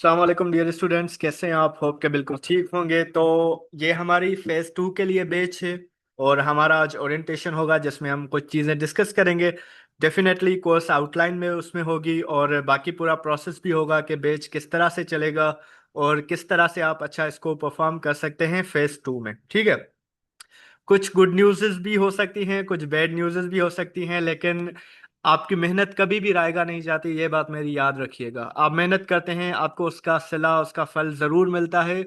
अस्सलाम वालेकुम dear students, कैसे हैं आप? होप के बिल्कुल ठीक होंगे। तो ये हमारी फेज 2 के लिए बैच है और हमारा आज ओरिएंटेशन होगा जिसमें हम कुछ चीज़ें डिस्कस करेंगे। डेफिनेटली कोर्स आउटलाइन में उसमें होगी और बाकी पूरा प्रोसेस भी होगा कि बैच किस तरह से चलेगा और किस तरह से आप अच्छा इसको परफॉर्म कर सकते हैं फेज 2 में। ठीक है। कुछ गुड न्यूज़ भी हो सकती हैं, कुछ बैड न्यूज़ भी हो सकती हैं, लेकिन आपकी मेहनत कभी भी रायगा नहीं जाती, ये बात मेरी याद रखिएगा। आप मेहनत करते हैं, आपको उसका सिला उसका फल ज़रूर मिलता है।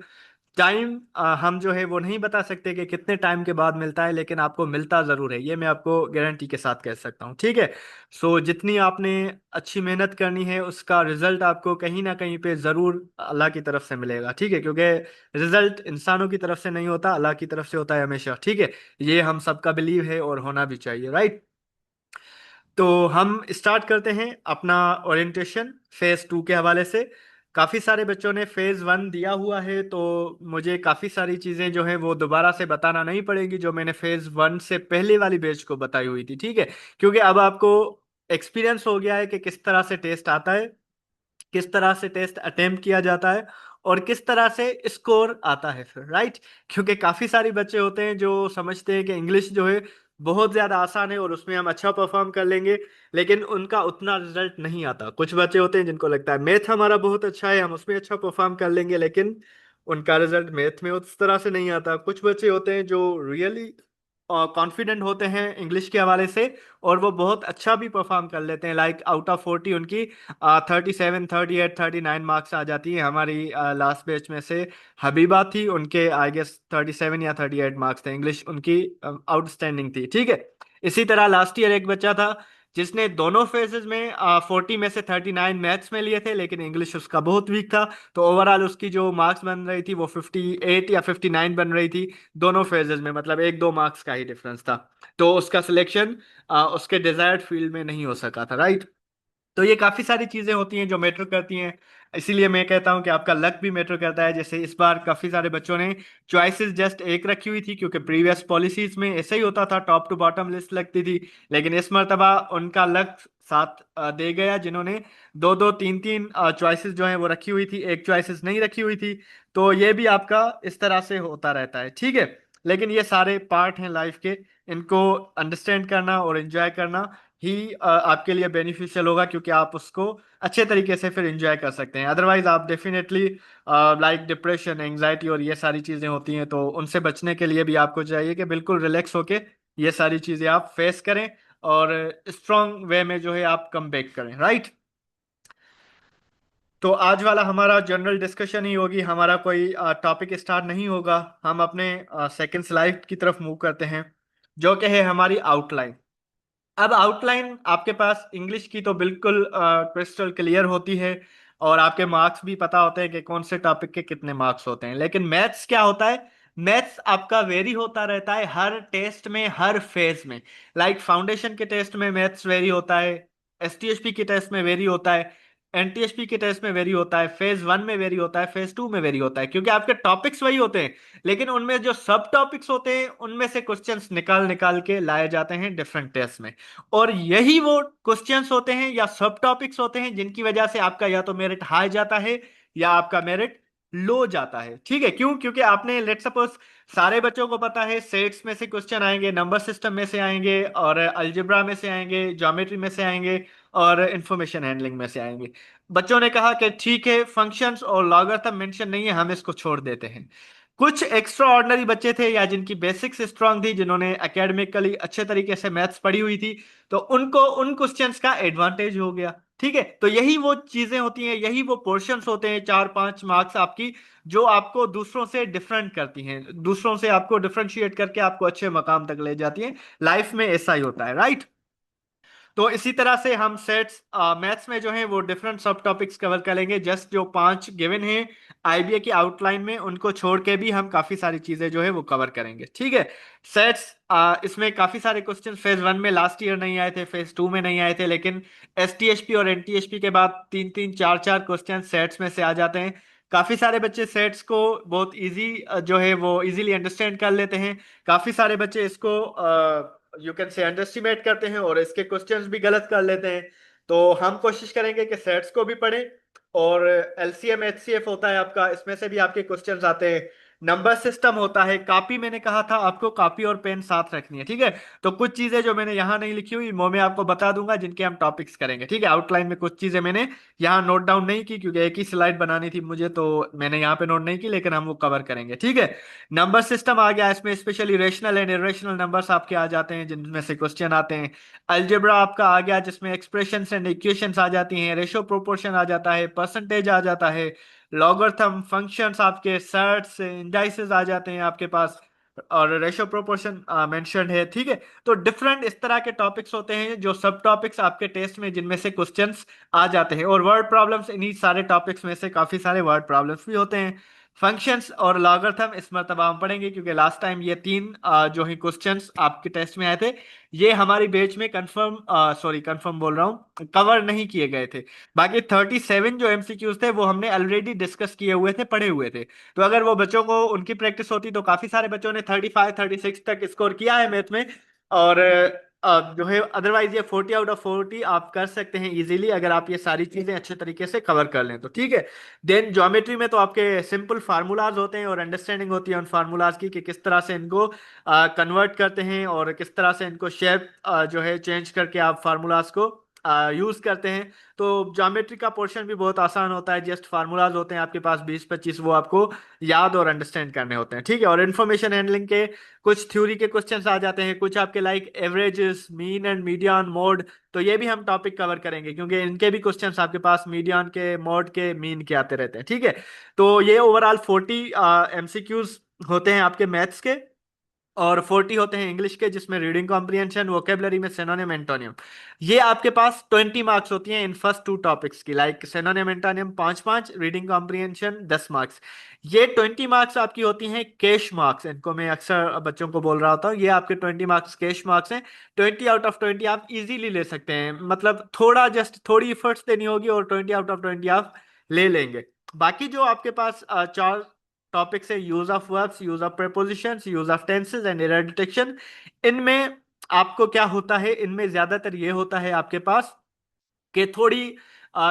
टाइम हम जो है वो नहीं बता सकते कि कितने टाइम के बाद मिलता है, लेकिन आपको मिलता ज़रूर है, ये मैं आपको गारंटी के साथ कह सकता हूँ। ठीक है। सो जितनी आपने अच्छी मेहनत करनी है उसका रिजल्ट आपको कहीं ना कहीं पे ज़रूर अल्लाह की तरफ से मिलेगा। ठीक है, क्योंकि रिजल्ट इंसानों की तरफ से नहीं होता, अल्लाह की तरफ से होता है हमेशा। ठीक है। ये हम सबका बिलीव है और होना भी चाहिए, राइट। तो हम स्टार्ट करते हैं अपना ओरिएंटेशन फेज 2 के हवाले से। काफ़ी सारे बच्चों ने फेज 1 दिया हुआ है, तो मुझे काफ़ी सारी चीज़ें जो है वो दोबारा से बताना नहीं पड़ेगी जो मैंने फेज 1 से पहले वाली बैच को बताई हुई थी। ठीक है। क्योंकि अब आपको एक्सपीरियंस हो गया है कि किस तरह से टेस्ट आता है, किस तरह से टेस्ट अटेम्प्ट किया जाता है और किस तरह से स्कोर आता है फिर, राइट। क्योंकि काफ़ी सारे बच्चे होते हैं जो समझते हैं कि इंग्लिश जो है बहुत ज़्यादा आसान है और उसमें हम अच्छा परफॉर्म कर लेंगे, लेकिन उनका उतना रिजल्ट नहीं आता। कुछ बच्चे होते हैं जिनको लगता है मैथ हमारा बहुत अच्छा है, हम उसमें अच्छा परफॉर्म कर लेंगे, लेकिन उनका रिजल्ट मैथ में उस तरह से नहीं आता। कुछ बच्चे होते हैं जो रियली कॉन्फिडेंट होते हैं इंग्लिश के हवाले से और वो बहुत अच्छा भी परफॉर्म कर लेते हैं। लाइक आउट ऑफ 40 उनकी 37, 38, 39 मार्क्स आ जाती है। हमारी लास्ट बैच में से हबीबा थी, उनके आई गेस 37 या 38 मार्क्स थे, इंग्लिश उनकी आउटस्टैंडिंग थी। ठीक है। इसी तरह लास्ट ईयर एक बच्चा था जिसने दोनों फेजेस में 40 में से 39 मैथ्स में लिए थे, लेकिन इंग्लिश उसका बहुत वीक था। तो ओवरऑल उसकी जो मार्क्स बन रही थी वो 58 या 59 बन रही थी दोनों फेजेस में, मतलब एक दो मार्क्स का ही डिफरेंस था। तो उसका सिलेक्शन उसके डिजायर्ड फील्ड में नहीं हो सका था, राइट। तो ये काफी सारी चीजें होती हैं जो मैटर करती हैं। इसीलिए मैं कहता हूं कि आपका लक भी मैटर करता है। जैसे इस बार काफी सारे बच्चों ने चॉइसेस जस्ट एक रखी हुई थी, क्योंकि प्रीवियस पॉलिसीज में ऐसे ही होता था, टॉप टू बॉटम लिस्ट लगती थी। लेकिन इस मर्तबा उनका लक साथ दे गया जिन्होंने दो दो तीन तीन चॉइसेस जो है वो रखी हुई थी, एक चॉइसेस नहीं रखी हुई थी। तो ये भी आपका इस तरह से होता रहता है। ठीक है। लेकिन ये सारे पार्ट हैं लाइफ के, इनको अंडरस्टैंड करना और एंजॉय करना ही आपके लिए बेनिफिशियल होगा, क्योंकि आप उसको अच्छे तरीके से फिर एंजॉय कर सकते हैं। अदरवाइज आप डेफिनेटली लाइक डिप्रेशन, एंजाइटी और ये सारी चीज़ें होती हैं, तो उनसे बचने के लिए भी आपको चाहिए कि बिल्कुल रिलैक्स होके ये सारी चीज़ें आप फेस करें और स्ट्रांग वे में जो है आप कम बैक करें, राइट। तो आज वाला हमारा जनरल डिस्कशन ही होगी, हमारा कोई टॉपिक स्टार्ट नहीं होगा। हम अपने सेकंड स्लाइड की तरफ मूव करते हैं, जो कि है हमारी आउटलाइन। अब आउटलाइन आपके पास इंग्लिश की तो बिल्कुल क्रिस्टल क्लियर होती है और आपके मार्क्स भी पता होते हैं कि कौन से टॉपिक के कितने मार्क्स होते हैं। लेकिन मैथ्स क्या होता है? मैथ्स आपका वेरी होता रहता है हर टेस्ट में, हर फेज में। लाइक फाउंडेशन के टेस्ट में मैथ्स वेरी होता है, एसटीएसपी के टेस्ट में वेरी होता है, एनटीएसपी के टेस्ट में वेरी होता है, फेज 1 में वेरी होता है, फेज 2 में वेरी होता है, क्योंकि आपके टॉपिक्स वही होते हैं। लेकिन उनमें जो सब टॉपिक्स होते हैं उनमें से क्वेश्चंस निकाल निकाल के लाए जाते हैं डिफरेंट टेस्ट में। और यही वो क्वेश्चंस होते हैं या सब टॉपिक्स होते हैं जिनकी वजह से आपका या तो मेरिट हाई जाता है या आपका मेरिट लो जाता है। ठीक है। क्यों? क्योंकि आपने लेट सपोज सारे बच्चों को पता है सेट्स में से क्वेश्चन आएंगे, नंबर सिस्टम में से आएंगे और अलजेब्रा में से आएंगे, ज्योमेट्री में से आएंगे और इंफॉर्मेशन हैंडलिंग में से आएंगे। बच्चों ने कहा कि ठीक है, फंक्शंस और लॉगरिथम मेंशन नहीं है, हम इसको छोड़ देते हैं। कुछ एक्स्ट्रा ऑर्डिनरी बच्चे थे या जिनकी बेसिक्स स्ट्रांग थी, जिन्होंने एकेडमिकली अच्छे तरीके से मैथ्स पढ़ी हुई थी, तो उनको उन क्वेश्चंस का एडवांटेज हो गया। ठीक है। तो यही वो चीजें होती हैं, यही वो पोर्शंस होते हैं, 4-5 मार्क्स आपकी, जो आपको दूसरों से डिफरेंट करती हैं, दूसरों से आपको डिफरेंशिएट करके आपको अच्छे मकाम तक ले जाती हैं। लाइफ में ऐसा ही होता है, राइट। तो इसी तरह से हम सेट्स मैथ्स में जो है वो डिफरेंट सब टॉपिक्स कवर करेंगे। जस्ट जो 5 गिवन हैं आईबीए की आउटलाइन में, उनको छोड़ के भी हम काफी सारी चीजें जो है वो कवर करेंगे। ठीक है। सेट्स इसमें काफी सारे क्वेश्चन फेज 1 में लास्ट ईयर नहीं आए थे, फेज 2 में नहीं आए थे, लेकिन एसटीएसपी और एनटीएसपी के बाद 3-3, 4-4 क्वेश्चन सेट्स में से आ जाते हैं। काफी सारे बच्चे सेट्स को बहुत इजी जो है वो इजीली अंडरस्टैंड कर लेते हैं। काफी सारे बच्चे इसको you can say under estimate करते हैं और इसके क्वेश्चंस भी गलत कर लेते हैं। तो हम कोशिश करेंगे कि सेट्स को भी पढ़ें और एलसीएम एचसीएफ होता है आपका, इसमें से भी आपके क्वेश्चंस आते हैं। नंबर सिस्टम होता है। कॉपी मैंने कहा था आपको कॉपी और पेन साथ रखनी है, ठीक है। तो कुछ चीजें जो मैंने यहाँ नहीं लिखी हुई वो मैं आपको बता दूंगा, जिनके हम टॉपिक्स करेंगे, ठीक है। आउटलाइन में कुछ चीजें मैंने यहाँ नोट डाउन नहीं की, क्योंकि एक ही स्लाइड बनानी थी मुझे, तो मैंने यहाँ पे नोट नहीं की, लेकिन हम वो कवर करेंगे, ठीक है। नंबर सिस्टम आ गया, इसमें specially rational and irrational numbers आपके आ जाते हैं, जिनमें से क्वेश्चन आते हैं। अलजेब्रा आपका आ गया, जिसमें एक्सप्रेशंस एंड इक्वेशंस आ जाती हैं। रेशो प्रोपोर्शन आ जाता है, परसेंटेज आ जाता है, लॉगरिथम फंक्शंस, आपके सर्ट्स इंडाइसेस आ जाते हैं आपके पास, और रेशो प्रोपोर्शन मेंशन्ड है, ठीक है। तो डिफरेंट इस तरह के टॉपिक्स होते हैं जो सब टॉपिक्स आपके टेस्ट में, जिनमें से क्वेश्चंस आ जाते हैं। और वर्ड प्रॉब्लम्स, इन्हीं सारे टॉपिक्स में से काफी सारे वर्ड प्रॉब्लम्स भी होते हैं। फंक्शंस और लॉगरिथम इस मरतबा हम पढ़ेंगे, क्योंकि लास्ट टाइम ये तीन जो है क्वेश्चंस आपके टेस्ट में आए थे, ये हमारी बैच में कंफर्म, सॉरी कंफर्म बोल रहा हूँ, कवर नहीं किए गए थे। बाकी 37 जो एमसीक्यूज थे वो हमने ऑलरेडी डिस्कस किए हुए थे, पढ़े हुए थे। तो अगर वो बच्चों को उनकी प्रैक्टिस होती, तो काफी सारे बच्चों ने 35 36 तक स्कोर किया है मैथ में। और जो है अदरवाइज ये 40 आउट ऑफ 40 आप कर सकते हैं इजीली, अगर आप ये सारी चीजें अच्छे तरीके से कवर कर लें तो, ठीक है। देन ज्योमेट्री में तो आपके सिंपल फार्मूलाज होते हैं, और अंडरस्टैंडिंग होती है उन फार्मूलाज की, कि किस तरह से इनको कन्वर्ट करते हैं, और किस तरह से इनको शेप जो है चेंज करके आप फार्मूलाज को यूज करते हैं। तो ज्योमेट्री का पोर्शन भी बहुत आसान होता है, जस्ट फार्मूलाज होते हैं आपके पास 20 25, वो आपको याद और अंडरस्टैंड करने होते हैं, ठीक है। और इन्फॉर्मेशन हैंडलिंग के कुछ थ्योरी के क्वेश्चंस आ जाते हैं, कुछ आपके like averages, mean and median, mode. तो ये भी हम टॉपिक कवर करेंगे, क्योंकि इनके भी क्वेश्चंस आपके पास मीडियन के, मोड के, मीन के आते रहते हैं, ठीक है। तो ये ओवरऑल 40 एमसीक्यूज होते हैं आपके मैथ्स के, और 40 होते हैं इंग्लिश के, जिसमें रीडिंग कॉम्प्रिहेंशन, वोकेबलरी में सिनोनिम एंटोनिम। ये आपके पास 20 मार्क्स होती हैं इन फर्स्ट टू टॉपिक्स की, like synonym antonym 5 5, reading comprehension 10 marks. ये 20 मार्क्स आपकी होती हैं कैश मार्क्स, इनको मैं अक्सर बच्चों को बोल रहा होता हूँ, ये आपके 20 मार्क्स कैश मार्क्स हैं। 20 आउट ऑफ 20 आप इजीली ले सकते हैं, मतलब थोड़ा जस्ट थोड़ी एफर्ट्स देनी होगी, और 20 आउट ऑफ 20 आप ले लेंगे। बाकी जो आपके पास चार टॉपिक्स है, use of verbs, use of prepositions, use of tenses and error detection. इनमें आपको क्या होता है, इनमें ज्यादातर ये होता है आपके पास कि थोड़ी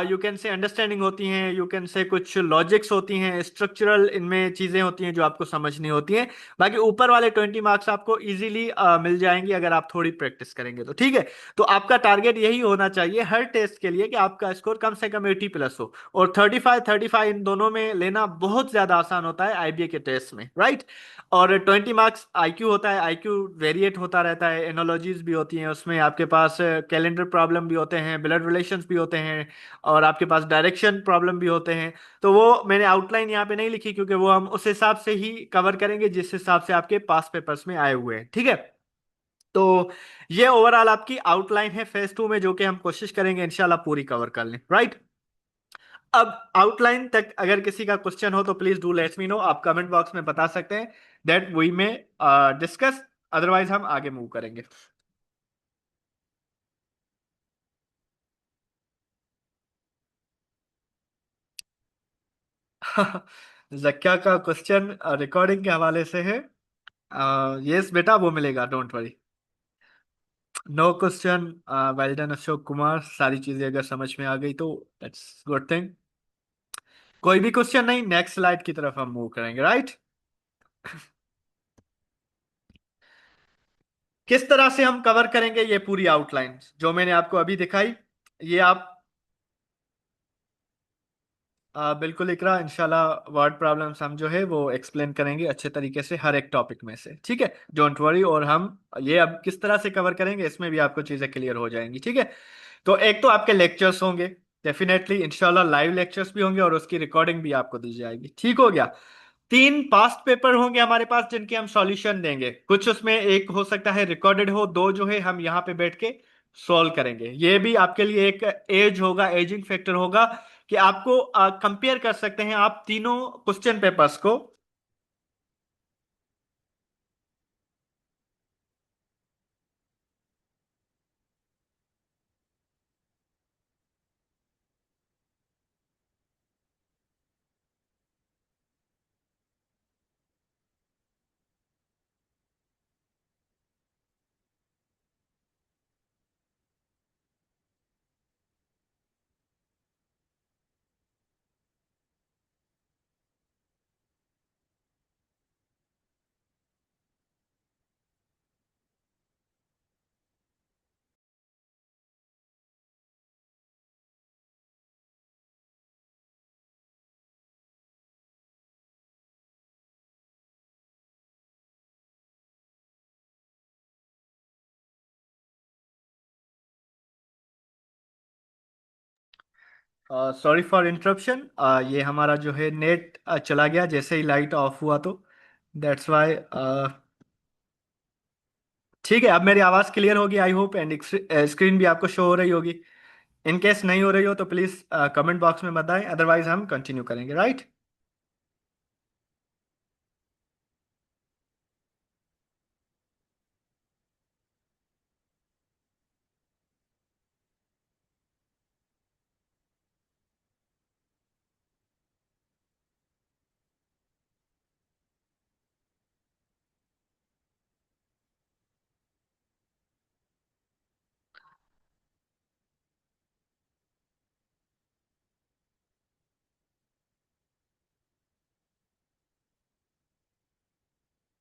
यू कैन से अंडरस्टैंडिंग होती हैं, यू कैन से कुछ लॉजिक्स होती हैं, स्ट्रक्चरल इनमें चीजें होती हैं जो आपको समझनी होती हैं। बाकी ऊपर वाले 20 मार्क्स आपको इजीली मिल जाएंगे, अगर आप थोड़ी प्रैक्टिस करेंगे तो, ठीक है। तो आपका टारगेट यही होना चाहिए हर टेस्ट के लिए, कि आपका स्कोर कम से कम 80+ हो। और 35 35 इन दोनों में लेना बहुत ज्यादा आसान होता है आईबीए के टेस्ट में, राइट। और 20 मार्क्स आईक्यू होता है, आईक्यू वेरिएट होता रहता है, एनोलॉजीज भी होती हैं उसमें, आपके पास कैलेंडर प्रॉब्लम भी होते हैं, ब्लड रिलेशंस भी होते हैं, और आपके पास डायरेक्शन प्रॉब्लम भी होते हैं। तो वो मैंने आउटलाइन यहाँ पे नहीं लिखी, क्योंकि वो हम उस हिसाब से ही कवर करेंगे जिस हिसाब से आपके पास पेपर्स में आए हुए हैं, ठीक है। तो ये ओवरऑल आपकी आउटलाइन है फेज 2 में, जो कि हम कोशिश करेंगे इंशाल्लाह पूरी कवर कर लें, राइट। अब आउटलाइन तक अगर किसी का क्वेश्चन हो तो please do let me know, आप कमेंट बॉक्स में बता सकते हैं, दैट वी में डिस्कस, अदरवाइज हम आगे मूव करेंगे। जक्या का क्वेश्चन रिकॉर्डिंग के हवाले से है। यस बेटा, वो मिलेगा, don't worry. No question. Well done Ashok Kumar, सारी चीजें अगर समझ में आ गई तो दैट्स गुड थिंग। कोई भी क्वेश्चन नहीं, नेक्स्ट स्लाइड की तरफ हम मूव करेंगे, राइट। किस तरह से हम कवर करेंगे ये पूरी आउटलाइन जो मैंने आपको अभी दिखाई, ये आप बिल्कुल इकरा, इंशाल्लाह वर्ड प्रॉब्लम्स हम जो है वो एक्सप्लेन करेंगे अच्छे तरीके से हर एक टॉपिक में से, ठीक है। Don't worry. और हम ये अब किस तरह से कवर करेंगे, इसमें भी आपको चीजें क्लियर हो जाएंगी, ठीक है। तो एक तो आपके लेक्चर्स होंगे, डेफिनेटली इंशाल्लाह लाइव लेक्चर्स भी होंगे, और उसकी रिकॉर्डिंग भी आपको दी जाएगी, ठीक हो गया। तीन पास्ट पेपर होंगे हमारे पास, जिनके हम सॉल्यूशन देंगे। कुछ उसमें एक हो सकता है रिकॉर्डेड हो, दो जो है हम यहाँ पे बैठ के सॉल्व करेंगे। ये भी आपके लिए एक एज होगा, एजिंग फैक्टर होगा, कि आपको कंपेयर कर सकते हैं आप तीनों क्वेश्चन पेपर्स को। Sorry for interruption. ये हमारा जो है नेट चला गया जैसे ही लाइट ऑफ हुआ, तो दैट्स वाई। ठीक है, अब मेरी आवाज़ क्लियर होगी आई होप, एंड स्क्रीन भी आपको शो हो रही होगी। इन केस नहीं हो रही हो तो प्लीज़ कमेंट बॉक्स में बताएं, अदरवाइज हम कंटिन्यू करेंगे, राइट।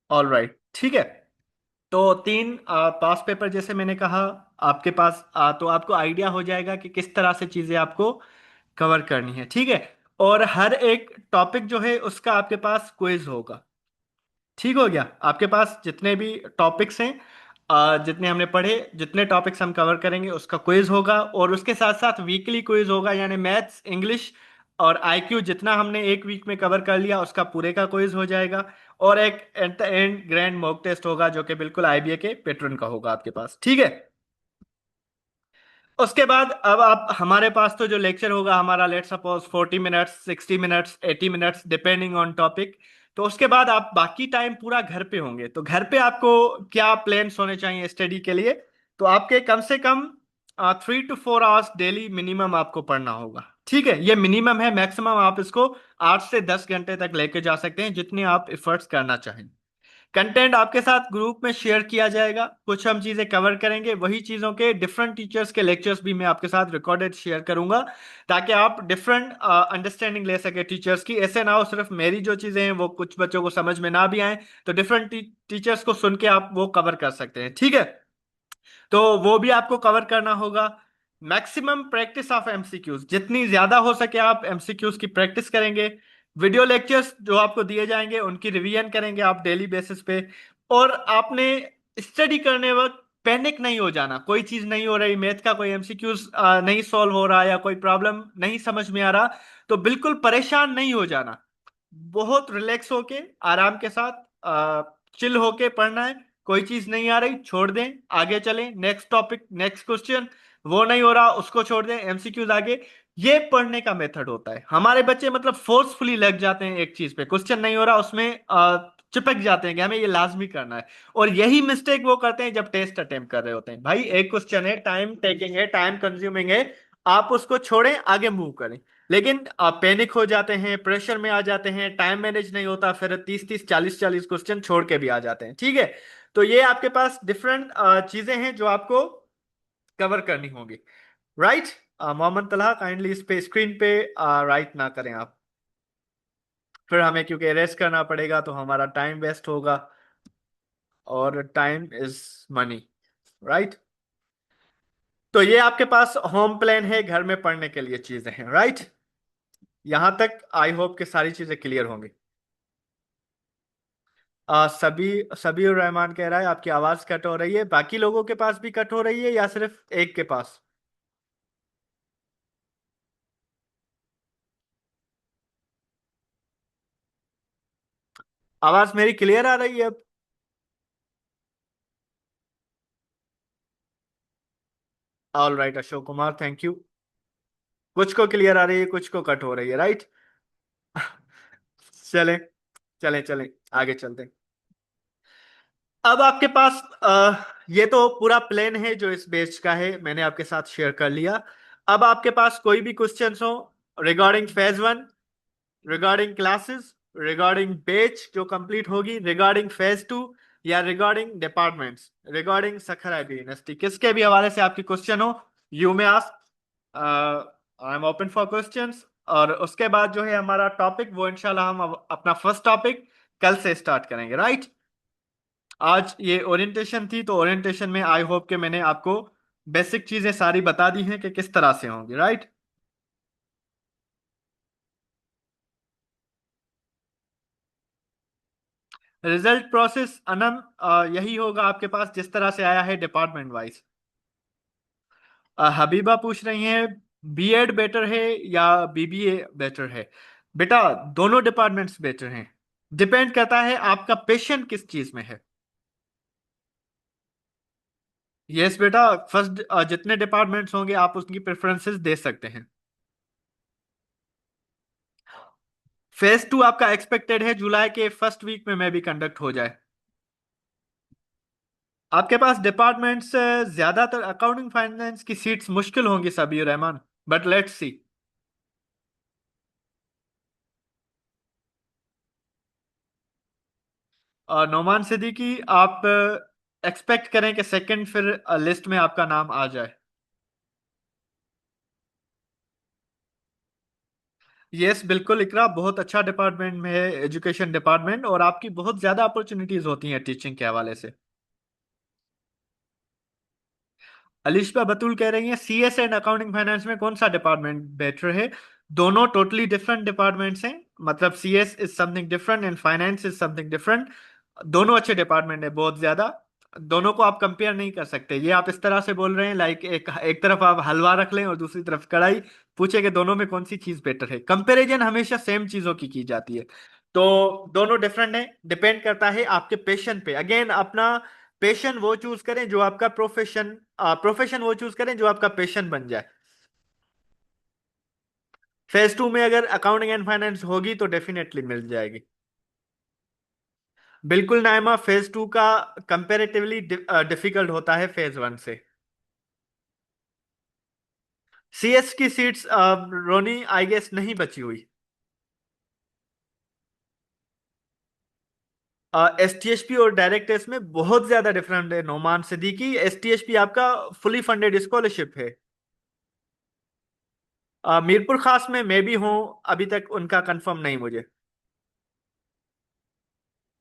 ऑल राइट, ठीक है। तो तीन पास पेपर जैसे मैंने कहा आपके पास, तो आपको आइडिया हो जाएगा कि किस तरह से चीज़ें आपको कवर करनी है, ठीक है। और हर एक टॉपिक जो है उसका आपके पास क्विज होगा। ठीक हो गया, आपके पास जितने भी टॉपिक्स हैं, जितने हमने पढ़े, जितने टॉपिक्स हम कवर करेंगे उसका क्विज होगा, और उसके साथ साथ वीकली क्विज होगा, यानी मैथ्स, इंग्लिश और आईक्यू जितना हमने एक वीक में कवर कर लिया उसका पूरे का क्विज हो जाएगा। और एक at the end grand mock test होगा जो कि बिल्कुल आईबीए के पैटर्न का होगा आपके पास, ठीक है। उसके बाद अब आप हमारे पास तो जो लेक्चर होगा हमारा, let suppose 40 minutes, 60 minutes, 80 minutes, depending on topic. तो उसके बाद आप बाकी टाइम पूरा घर पे होंगे, तो घर पे आपको क्या प्लान्स होने चाहिए स्टडी के लिए। तो आपके कम से कम 3 to 4 आवर्स डेली मिनिमम आपको पढ़ना होगा, ठीक है। ये मिनिमम है, मैक्सिमम आप इसको 8 से 10 घंटे तक लेके जा सकते हैं, जितने आप एफर्ट्स करना चाहें। कंटेंट आपके साथ ग्रुप में शेयर किया जाएगा, कुछ हम चीजें कवर करेंगे, वही चीजों के डिफरेंट टीचर्स के लेक्चर्स भी मैं आपके साथ रिकॉर्डेड शेयर करूंगा, ताकि आप डिफरेंट अंडरस्टैंडिंग ले सके टीचर्स की। ऐसे ना हो सिर्फ मेरी जो चीजें हैं वो कुछ बच्चों को समझ में ना भी आए, तो डिफरेंट टीचर्स को सुन के आप वो कवर कर सकते हैं, ठीक है। तो वो भी आपको कवर करना होगा। मैक्सिमम प्रैक्टिस ऑफ एमसीक्यूज, जितनी ज्यादा हो सके आप एमसीक्यूज की प्रैक्टिस करेंगे। वीडियो लेक्चर्स जो आपको दिए जाएंगे उनकी रिवीजन करेंगे आप डेली बेसिस पे। और आपने स्टडी करने वक्त पैनिक नहीं हो जाना, कोई चीज नहीं हो रही, मैथ का कोई एमसीक्यूज नहीं सॉल्व हो रहा या कोई प्रॉब्लम नहीं समझ में आ रहा, तो बिल्कुल परेशान नहीं हो जाना। बहुत रिलैक्स होके, आराम के साथ चिल होके पढ़ना है। कोई चीज नहीं आ रही छोड़ दें, आगे चलें, नेक्स्ट टॉपिक, नेक्स्ट क्वेश्चन। वो नहीं हो रहा उसको छोड़ दें, एमसीक्यूज आगे। ये पढ़ने का मेथड होता है। हमारे बच्चे मतलब फोर्सफुली लग जाते हैं एक चीज पे, क्वेश्चन नहीं हो रहा उसमें चिपक जाते हैं कि हमें ये लाजमी करना है। और यही मिस्टेक वो करते हैं जब टेस्ट अटेम्प्ट कर रहे होते हैं। भाई एक क्वेश्चन है, टाइम टेकिंग है, टाइम कंज्यूमिंग है, आप उसको छोड़ें, आगे मूव करें। लेकिन आप पैनिक हो जाते हैं, प्रेशर में आ जाते हैं, टाइम मैनेज नहीं होता, फिर 30 30, 40 40 क्वेश्चन छोड़ के भी आ जाते हैं, ठीक है। तो ये आपके पास डिफरेंट चीजें हैं जो आपको कवर करनी होगी, राइट। मोहम्मद तलहा, काइंडली इस पे स्क्रीन पे राइट ना करें आप, फिर हमें क्योंकि अरेस्ट करना पड़ेगा तो हमारा टाइम वेस्ट होगा, और टाइम इज मनी, राइट। तो ये आपके पास होम प्लान है घर में पढ़ने के लिए चीजें हैं, राइट। यहां तक आई होप कि सारी चीजें क्लियर होंगी। सभी सबीर रहमान कह रहा है आपकी आवाज कट हो रही है, बाकी लोगों के पास भी कट हो रही है या सिर्फ एक के पास। आवाज मेरी क्लियर आ रही है अब। All right Ashok Kumar, thank you. कुछ को क्लियर आ रही है, कुछ को कट हो रही है, राइट। चलें, चलें आगे चलते हैं। अब आपके पास ये तो पूरा प्लान है जो इस बेच का है, मैंने आपके साथ शेयर कर लिया। अब आपके पास कोई भी क्वेश्चंस हो regarding phase 1, regarding classes, regarding batch जो कंप्लीट होगी, रिगार्डिंग फेज 2, या regarding departments, regarding Sukkur IB university, किसके भी हवाले से आपकी क्वेश्चन हो, you may ask. I am open for questions. और उसके बाद जो है हमारा टॉपिक, वो इंशाल्लाह हम अपना फर्स्ट टॉपिक कल से स्टार्ट करेंगे, राइट। आज ये ओरिएंटेशन थी, तो ओरिएंटेशन में आई होप कि मैंने आपको बेसिक चीजें सारी बता दी हैं कि किस तरह से होंगी, राइट। रिजल्ट प्रोसेस अनम, यही होगा आपके पास जिस तरह से आया है डिपार्टमेंट वाइज। हबीबा पूछ रही हैं बीएड बेटर है या बीबीए बेटर है? बेटा, दोनों डिपार्टमेंट्स बेटर हैं। डिपेंड करता है आपका पेशन किस चीज में है। यस बेटा, फर्स्ट जितने डिपार्टमेंट्स होंगे आप उसकी प्रेफरेंसेस दे सकते हैं। फेज टू आपका एक्सपेक्टेड है जुलाई के फर्स्ट वीक में भी कंडक्ट हो जाए। आपके पास डिपार्टमेंट्स ज्यादातर अकाउंटिंग फाइनेंस की सीट्स मुश्किल होंगी Sabir Rahman, but let's see. Noman Siddiqui, आप एक्सपेक्ट करें कि सेकंड फिर लिस्ट में आपका नाम आ जाए? यस बिल्कुल इकरा, बहुत अच्छा डिपार्टमेंट में है एजुकेशन डिपार्टमेंट, और आपकी बहुत ज्यादा अपॉर्चुनिटीज होती हैं टीचिंग के हवाले से। अलिशबा बतूल कह रही हैं सीएस एंड अकाउंटिंग फाइनेंस में कौन सा डिपार्टमेंट बेटर है? दोनों टोटली डिफरेंट डिपार्टमेंट्स हैं। मतलब CS is something different and finance is something different. दोनों अच्छे डिपार्टमेंट है बहुत ज्यादा। दोनों को आप कंपेयर नहीं कर सकते। ये आप इस तरह से बोल रहे हैं लाइक एक एक तरफ आप हलवा रख लें और दूसरी तरफ कढ़ाई, पूछे कि दोनों में कौन सी चीज बेटर है। कंपैरिजन हमेशा सेम चीजों की जाती है। तो दोनों डिफरेंट है, डिपेंड करता है आपके पेशन पे। अगेन अपना पेशन वो चूज करें जो आपका प्रोफेशन, प्रोफेशन वो चूज करें जो आपका पेशन बन जाए। फेज टू में अगर अकाउंटिंग एंड फाइनेंस होगी तो डेफिनेटली मिल जाएगी। बिल्कुल नाइमा, फेज टू का कंपैरेटिवली डिफिकल्ट होता है फेज वन से। सीएस की सीट्स रोनी आई गेस नहीं बची हुई। एसटीएचपी और डायरेक्ट टेस्ट में बहुत ज्यादा डिफरेंट है नोमान सिद्दीकी। एसटीएचपी आपका फुली फंडेड स्कॉलरशिप है। मीरपुर खास में मैं भी हूं, अभी तक उनका कंफर्म नहीं मुझे।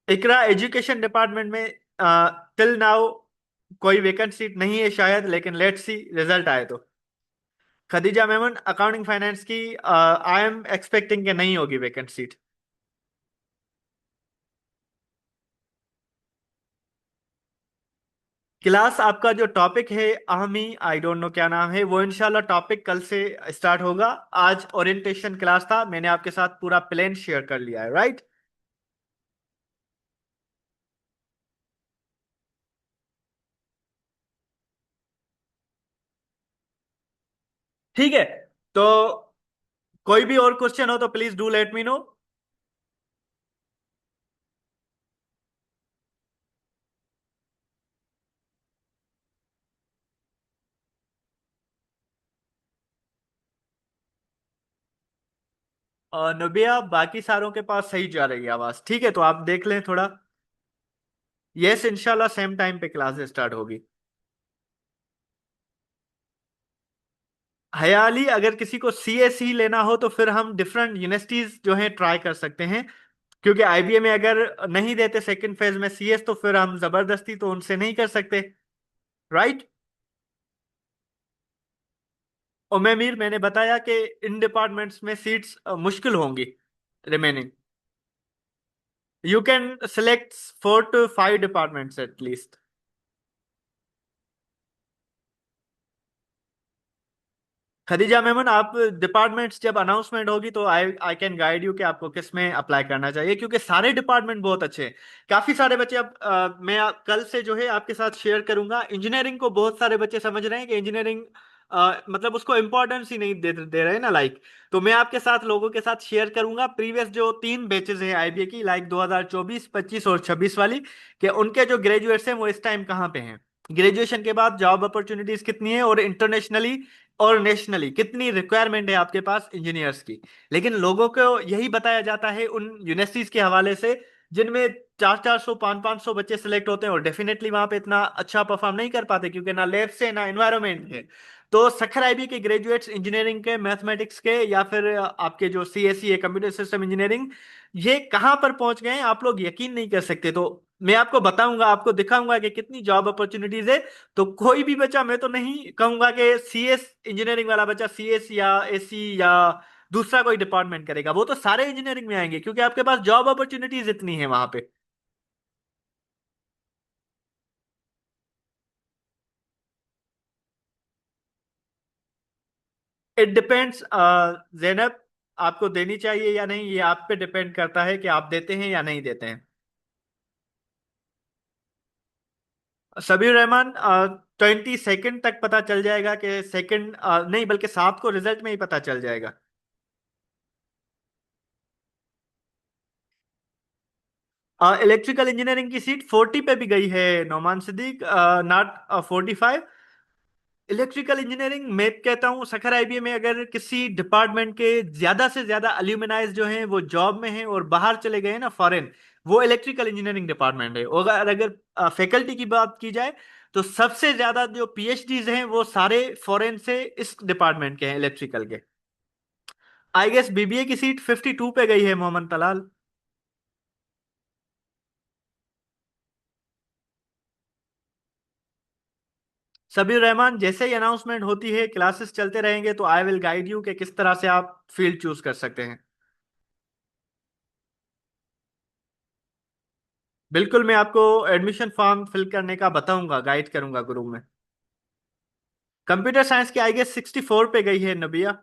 इकरा, एजुकेशन डिपार्टमेंट में टिल नाउ कोई वेकेंट सीट नहीं है शायद, लेकिन लेट्स सी रिजल्ट आए तो। खदीजा मेमन, अकाउंटिंग फाइनेंस की आई एम एक्सपेक्टिंग कि नहीं होगी वेकेंट सीट। क्लास आपका जो टॉपिक है अहमी, आई डोंट नो क्या नाम है, वो इंशाल्लाह टॉपिक कल से स्टार्ट होगा। आज ओरिएंटेशन क्लास था, मैंने आपके साथ पूरा प्लान शेयर कर लिया है, राइट? ठीक है। तो कोई भी और क्वेश्चन हो तो please do let me know. Nubia, बाकी सारों के पास सही जा रही है आवाज, ठीक है, तो आप देख लें थोड़ा। यस, इंशाल्लाह सेम टाइम पे क्लास स्टार्ट होगी। हयाली, अगर किसी को सीएसई लेना हो तो फिर हम डिफरेंट यूनिवर्सिटीज जो है ट्राई कर सकते हैं। क्योंकि आईबीए में अगर नहीं देते सेकंड फेज में सीएस तो फिर हम जबरदस्ती तो उनसे नहीं कर सकते, राइट? उम्मे मीर, मैंने बताया कि इन डिपार्टमेंट्स में सीट्स मुश्किल होंगी remaining. You can select 4 to 5 departments at least. Khadija Memon, आप डिपार्टमेंट्स जब अनाउंसमेंट होगी तो आई आई कैन गाइड यू कि आपको किस में अप्लाई करना चाहिए, क्योंकि सारे डिपार्टमेंट बहुत अच्छे हैं। काफी सारे बच्चे अब कल से जो है आपके साथ शेयर करूंगा। इंजीनियरिंग को बहुत सारे बच्चे समझ रहे हैं कि इंजीनियरिंग मतलब उसको इंपॉर्टेंस ही नहीं दे रहे हैं ना, लाइक। तो मैं आपके साथ लोगों के साथ शेयर करूंगा प्रीवियस जो 3 बैचेस हैं आईबीए की, लाइक 2024, 25 और 26 वाली, कि उनके जो ग्रेजुएट्स हैं वो इस टाइम कहाँ पे हैं, ग्रेजुएशन के बाद जॉब अपॉर्चुनिटीज कितनी है, और इंटरनेशनली और नेशनली कितनी रिक्वायरमेंट है आपके पास इंजीनियर्स की। लेकिन लोगों को यही बताया जाता है उन यूनिवर्सिटीज के हवाले से जिनमें 400 400 500 500 बच्चे सिलेक्ट होते हैं, और डेफिनेटली वहां पे इतना अच्छा परफॉर्म नहीं कर पाते क्योंकि ना लैब से ना एनवायरमेंट है। तो सखर आईबी के ग्रेजुएट्स इंजीनियरिंग के, मैथमेटिक्स के, या फिर आपके जो सीएसई है कंप्यूटर सिस्टम इंजीनियरिंग, ये कहाँ पर पहुंच गए हैं आप लोग यकीन नहीं कर सकते। तो मैं आपको बताऊंगा, आपको दिखाऊंगा कि कितनी जॉब अपॉर्चुनिटीज है। तो कोई भी बच्चा, मैं तो नहीं कहूंगा कि सीएस इंजीनियरिंग वाला बच्चा सीएस या एसी या दूसरा कोई डिपार्टमेंट करेगा, वो तो सारे इंजीनियरिंग में आएंगे क्योंकि आपके पास जॉब अपॉर्चुनिटीज इतनी है वहां पे। इट डिपेंड्स जैनब, आपको देनी चाहिए या नहीं ये आप पे डिपेंड करता है कि आप देते हैं या नहीं देते हैं। सबीर रहमान, 22 तक पता चल जाएगा कि सेकंड, नहीं बल्कि 7 को रिजल्ट में ही पता चल जाएगा। इलेक्ट्रिकल इंजीनियरिंग की सीट 40 पे भी गई है Nauman Siddiq, not 45। Electrical engineering मैं कहता हूँ सखर आईबीए में अगर किसी डिपार्टमेंट के ज्यादा से ज्यादा अलुमनाइज जो हैं वो जॉब में हैं और बाहर चले गए हैं ना फॉरेन, वो इलेक्ट्रिकल इंजीनियरिंग डिपार्टमेंट है। और अगर अगर फैकल्टी की बात की जाए तो सबसे ज्यादा जो पीएचडीज हैं वो सारे फॉरेन से इस डिपार्टमेंट के हैं, इलेक्ट्रिकल के। आई गेस बीबीए की सीट 52 पे गई है मोहम्मद तलाल। सबीर रहमान, जैसे ही अनाउंसमेंट होती है क्लासेस चलते रहेंगे तो आई विल गाइड यू कि किस तरह से आप फील्ड चूज कर सकते हैं। बिल्कुल, मैं आपको एडमिशन फॉर्म फिल करने का बताऊंगा, गाइड करूंगा ग्रुप में। कंप्यूटर साइंस की आई गेस 64 पे गई है नबिया।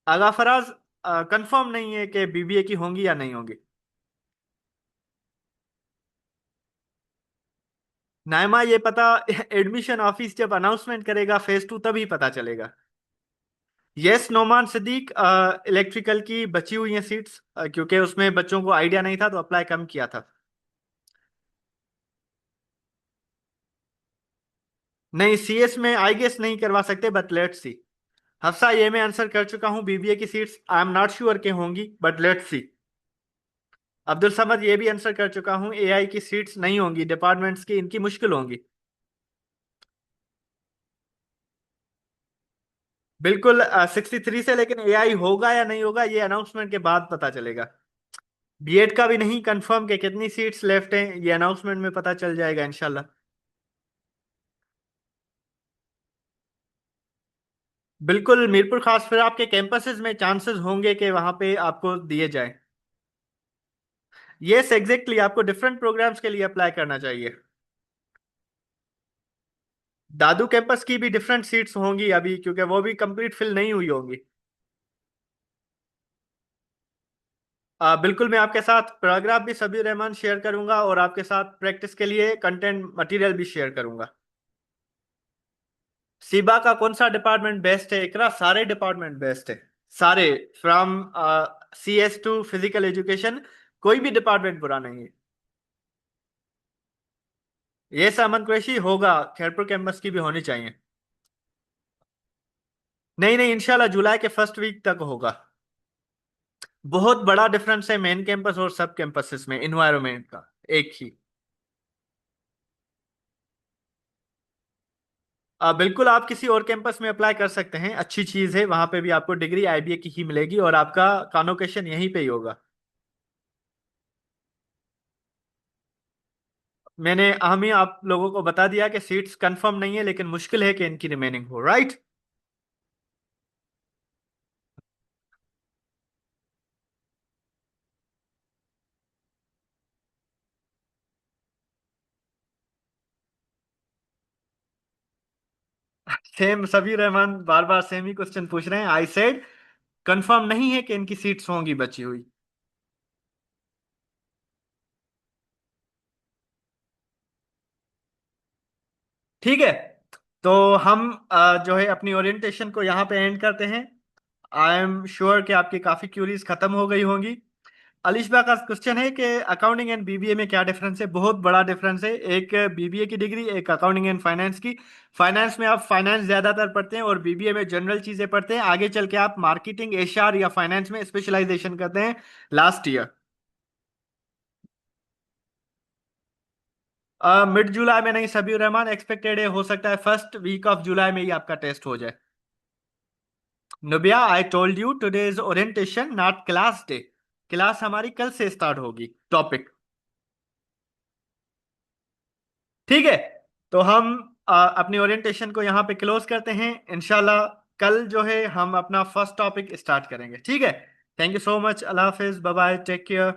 आगा फराज, कंफर्म नहीं है कि बीबीए की होंगी या नहीं होंगी। नाइमा, ये पता एडमिशन ऑफिस जब अनाउंसमेंट करेगा फेज 2 तभी पता चलेगा। यस नोमान सिद्दीक, इलेक्ट्रिकल की बची हुई हैं सीट्स, क्योंकि उसमें बच्चों को आइडिया नहीं था तो अप्लाई कम किया था। नहीं, सीएस में आई गेस नहीं करवा सकते, बट लेट्स सी। हफ्सा, ये मैं आंसर कर चुका हूँ, बीबीए की seats I am not sure के होंगी, but let's see. Abdul Samad, ये भी आंसर कर चुका हूँ, एआई की सीट्स नहीं होंगी, डिपार्टमेंट्स की इनकी मुश्किल होंगी। बिल्कुल, 63 से, लेकिन एआई होगा या नहीं होगा ये अनाउंसमेंट के बाद पता चलेगा। बीएड का भी नहीं कंफर्म कि कितनी सीट्स लेफ्ट हैं, ये अनाउंसमेंट में पता चल जाएगा इंशाल्लाह। बिल्कुल, मीरपुर खास फिर आपके कैंपसेस में चांसेस होंगे कि वहां पे आपको दिए जाए। यस एग्जैक्टली, आपको डिफरेंट प्रोग्राम्स के लिए अप्लाई करना चाहिए। दादू कैंपस की भी डिफरेंट सीट्स होंगी अभी, क्योंकि वो भी कंप्लीट फिल नहीं हुई होंगी। बिल्कुल, मैं आपके साथ पैराग्राफ भी सबीर रहमान शेयर करूंगा और आपके साथ प्रैक्टिस के लिए कंटेंट मटेरियल भी शेयर करूंगा। सीबा का कौन सा डिपार्टमेंट बेस्ट है इकरा? सारे डिपार्टमेंट बेस्ट है, सारे, from CS to physical education, कोई भी डिपार्टमेंट बुरा नहीं है। ये सामन कुरैशी होगा, खैरपुर कैंपस की भी होनी चाहिए। नहीं नहीं, इंशाल्लाह जुलाई के फर्स्ट वीक तक होगा। बहुत बड़ा डिफरेंस है मेन कैंपस और सब कैंपसेस में इन्वायरमेंट का, एक ही। बिल्कुल, आप किसी और कैंपस में अप्लाई कर सकते हैं, अच्छी चीज है, वहां पे भी आपको डिग्री आईबीए की ही मिलेगी और आपका कॉन्वोकेशन यहीं पे ही होगा। मैंने हम ही आप लोगों को बता दिया कि सीट्स कंफर्म नहीं है, लेकिन मुश्किल है कि इनकी रिमेनिंग हो, राइट। सेम, सभी रहमान बार बार सेम ही क्वेश्चन पूछ रहे हैं। आई सेड कंफर्म नहीं है कि इनकी सीट्स होंगी बची हुई। ठीक है, तो हम जो है अपनी ओरिएंटेशन को यहाँ पे एंड करते हैं। आई एम श्योर कि आपकी काफी क्यूरीज खत्म हो गई होंगी। अलिशबा का क्वेश्चन है कि अकाउंटिंग एंड बीबीए में क्या डिफरेंस है? बहुत बड़ा डिफरेंस है, एक बीबीए की डिग्री, एक अकाउंटिंग एंड फाइनेंस की। फाइनेंस में आप फाइनेंस ज्यादातर पढ़ते हैं और बीबीए में जनरल चीजें पढ़ते हैं, आगे चल के आप मार्केटिंग, एचआर या फाइनेंस में स्पेशलाइजेशन करते हैं लास्ट ईयर। मिड जुलाई में नहीं सबीर रहमान, एक्सपेक्टेड है, हो सकता है फर्स्ट वीक ऑफ जुलाई में ही आपका टेस्ट हो जाए। Nubia, I told you today is orientation not class day. Class हमारी कल से स्टार्ट होगी, टॉपिक। ठीक है, तो हम अपनी ओरिएंटेशन को यहाँ पे क्लोज करते हैं इंशाल्लाह। कल जो है हम अपना फर्स्ट टॉपिक स्टार्ट करेंगे, ठीक है। थैंक यू सो मच, अल्लाह हाफिज, बाय बाय, टेक केयर।